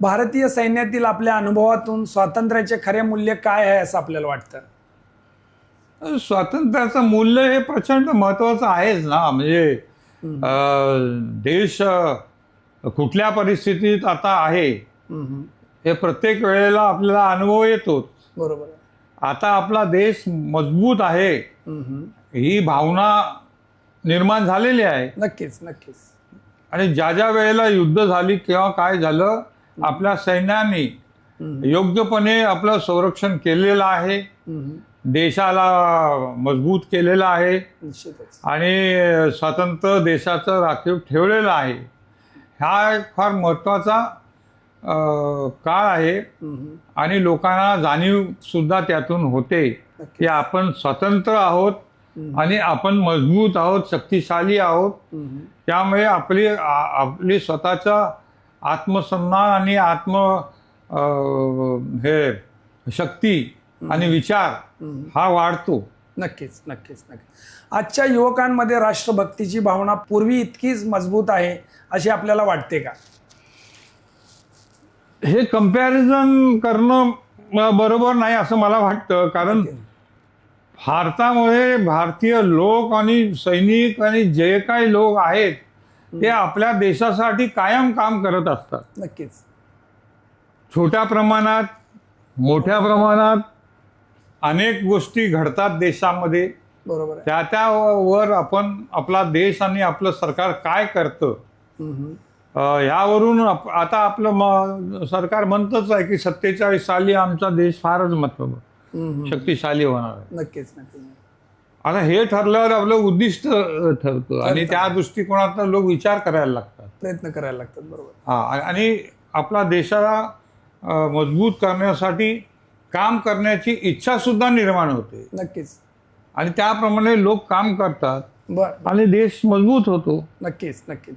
भारतीय सैन्यातील आपल्या अनुभवातून स्वातंत्र्याचे खरे मूल्य काय आहे असं आपल्याला वाटतं? स्वातंत्र्याचं मूल्य हे प्रचंड महत्वाचं आहेच ना. म्हणजे देश कुठल्या परिस्थितीत आता आहे हे प्रत्येक वेळेला आपल्याला अनुभव येतोच. बरोबर आहे. आता आपला देश मजबूत आहे ही भावना निर्माण झालेली आहे. नक्कीच नक्कीच. आणि ज्या ज्या वेळेला युद्ध झाली किंवा काय झालं आपल्या सैन्याने योग्यपणे आपलं संरक्षण केलेलं आहे, देशाला मजबूत केलेलं आहे निश्चितच. आणि स्वतंत्र देशाचं राखीव ठेवलेलं आहे. हा एक फार महत्त्वाचा काळ आहे आणि लोकांना जाणीव सुद्धा त्यातून होते की आपण स्वतंत्र आहोत आणि आपण मजबूत आहोत, शक्तिशाली आहोत. त्यामुळे आपली स्वतःचा आत्मसन्मान आणि हे शक्ती आणि विचार हा वाढतो. नक्कीच नक्कीच नक्कीच. आजच्या युवकांमध्ये राष्ट्रभक्तीची भावना पूर्वी इतकीच मजबूत आहे अशी आपल्याला वाटते का? हे कंपॅरिझन करणं बरोबर नाही असं मला वाटतं. कारण भारतामध्ये भारतीय लोक आणि सैनिक आणि जे काही लोक आहेत ते आपल्या देशासाठी कायम काम करत असतात. नक्कीच. छोट्या प्रमाणात मोठ्या प्रमाणात अनेक गोष्टी घडतात देशामध्ये. बरोबर आहे. त्यावर आपण आपला देश आणि आपलं सरकार काय करतं यावरून आता आपलं सरकार म्हणतच आहे की 47 साली आमचा देश फारच शक्तिशाली होणार आहे. नक्कीच नक्कीच. आता हे ठरल्यावर आपलं उद्दिष्ट ठरतं आणि त्या दृष्टिकोनातून लोक विचार करायला लागतात, प्रयत्न करायला लागतात. बरोबर. हा. आणि आपला देशाला मजबूत करण्यासाठी काम करण्याची इच्छा सुद्धा निर्माण होते. नक्कीच. आणि त्याप्रमाणे लोक काम करतात बरं. आणि देश मजबूत होतो. नक्कीच नक्कीच.